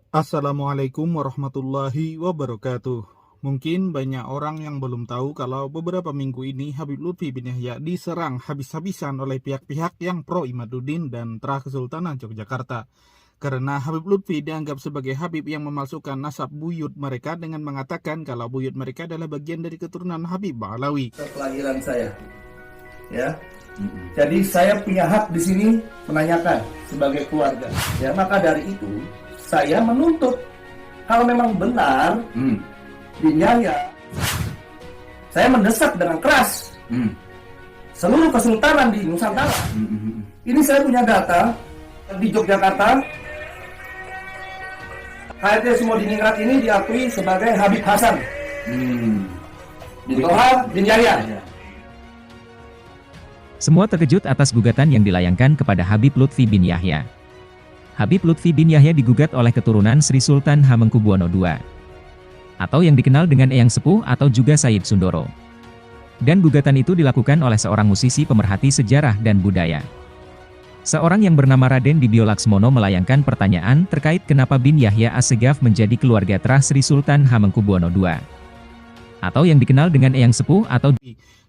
Assalamualaikum warahmatullahi wabarakatuh. Mungkin banyak orang yang belum tahu kalau beberapa minggu ini Habib Lutfi bin Yahya diserang habis-habisan oleh pihak-pihak yang pro Imaduddin dan Tra Kesultanan Yogyakarta. Karena Habib Lutfi dianggap sebagai Habib yang memalsukan nasab buyut mereka dengan mengatakan kalau buyut mereka adalah bagian dari keturunan Habib Ba'alawi. Kelahiran saya, ya. Jadi saya punya hak di sini menanyakan sebagai keluarga. Ya, maka dari itu saya menuntut kalau memang benar bin Yahya, saya mendesak dengan keras seluruh kesultanan di Nusantara. Ini saya punya data di Yogyakarta. HRT Sumodiningrat ini diakui sebagai Habib Hasan bin Toha bin Yahya. Semua terkejut atas gugatan yang dilayangkan kepada Habib Lutfi bin Yahya. Habib Lutfi bin Yahya digugat oleh keturunan Sri Sultan Hamengkubuwono II, atau yang dikenal dengan Eyang Sepuh atau juga Sayyid Sundoro. Dan gugatan itu dilakukan oleh seorang musisi pemerhati sejarah dan budaya. Seorang yang bernama Raden Dibyo Laksmono melayangkan pertanyaan terkait kenapa bin Yahya Assegaf menjadi keluarga terah Sri Sultan Hamengkubuwono II, atau yang dikenal dengan Eyang Sepuh atau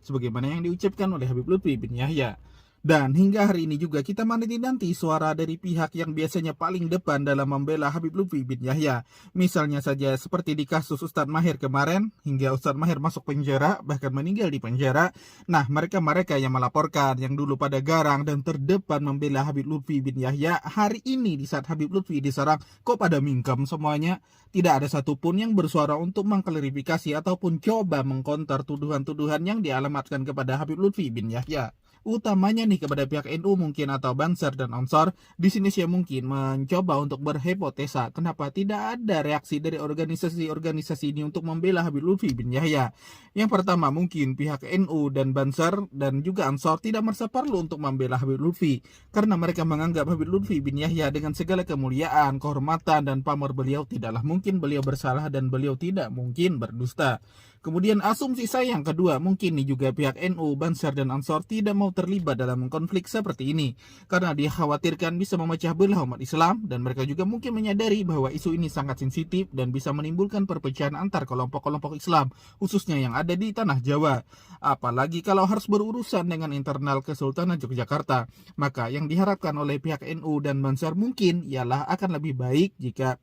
sebagaimana yang diucapkan oleh Habib Lutfi bin Yahya. Dan hingga hari ini juga kita menanti-nanti suara dari pihak yang biasanya paling depan dalam membela Habib Lutfi bin Yahya. Misalnya saja seperti di kasus Ustadz Mahir kemarin, hingga Ustadz Mahir masuk penjara, bahkan meninggal di penjara. Nah, mereka-mereka yang melaporkan, yang dulu pada garang dan terdepan membela Habib Lutfi bin Yahya, hari ini di saat Habib Lutfi diserang, kok pada mingkem semuanya? Tidak ada satupun yang bersuara untuk mengklarifikasi ataupun coba mengkonter tuduhan-tuduhan yang dialamatkan kepada Habib Lutfi bin Yahya. Utamanya nih kepada pihak NU mungkin atau Banser dan Ansor. Di sini saya mungkin mencoba untuk berhipotesa kenapa tidak ada reaksi dari organisasi-organisasi ini untuk membela Habib Lutfi bin Yahya. Yang pertama mungkin pihak NU dan Banser dan juga Ansor tidak merasa perlu untuk membela Habib Lutfi karena mereka menganggap Habib Lutfi bin Yahya dengan segala kemuliaan, kehormatan dan pamor beliau tidaklah mungkin beliau bersalah dan beliau tidak mungkin berdusta. Kemudian asumsi saya yang kedua, mungkin nih juga pihak NU, Banser dan Ansor tidak mau terlibat dalam konflik seperti ini karena dikhawatirkan bisa memecah belah umat Islam dan mereka juga mungkin menyadari bahwa isu ini sangat sensitif dan bisa menimbulkan perpecahan antar kelompok-kelompok Islam khususnya yang ada di tanah Jawa. Apalagi kalau harus berurusan dengan internal Kesultanan Yogyakarta, maka yang diharapkan oleh pihak NU dan Banser mungkin ialah akan lebih baik jika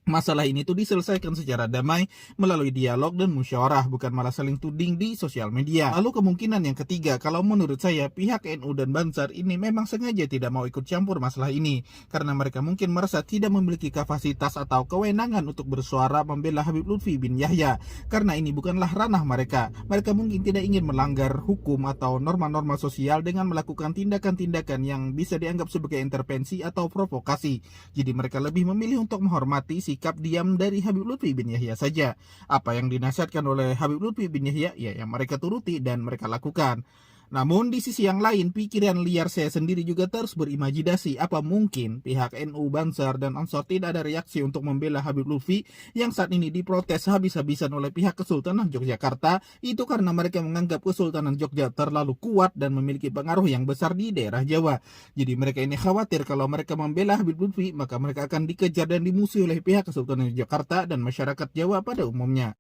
masalah ini tuh diselesaikan secara damai melalui dialog dan musyawarah, bukan malah saling tuding di sosial media. Lalu kemungkinan yang ketiga, kalau menurut saya pihak NU dan Banser ini memang sengaja tidak mau ikut campur masalah ini karena mereka mungkin merasa tidak memiliki kapasitas atau kewenangan untuk bersuara membela Habib Lutfi bin Yahya karena ini bukanlah ranah mereka. Mereka mungkin tidak ingin melanggar hukum atau norma-norma sosial dengan melakukan tindakan-tindakan yang bisa dianggap sebagai intervensi atau provokasi. Jadi mereka lebih memilih untuk menghormati sikap diam dari Habib Lutfi bin Yahya saja. Apa yang dinasihatkan oleh Habib Lutfi bin Yahya, ya yang mereka turuti dan mereka lakukan. Namun di sisi yang lain, pikiran liar saya sendiri juga terus berimajinasi apa mungkin pihak NU, Banser, dan Ansor tidak ada reaksi untuk membela Habib Lutfi yang saat ini diprotes habis-habisan oleh pihak Kesultanan Yogyakarta itu karena mereka menganggap Kesultanan Jogja terlalu kuat dan memiliki pengaruh yang besar di daerah Jawa. Jadi mereka ini khawatir kalau mereka membela Habib Lutfi maka mereka akan dikejar dan dimusuhi oleh pihak Kesultanan Yogyakarta dan masyarakat Jawa pada umumnya.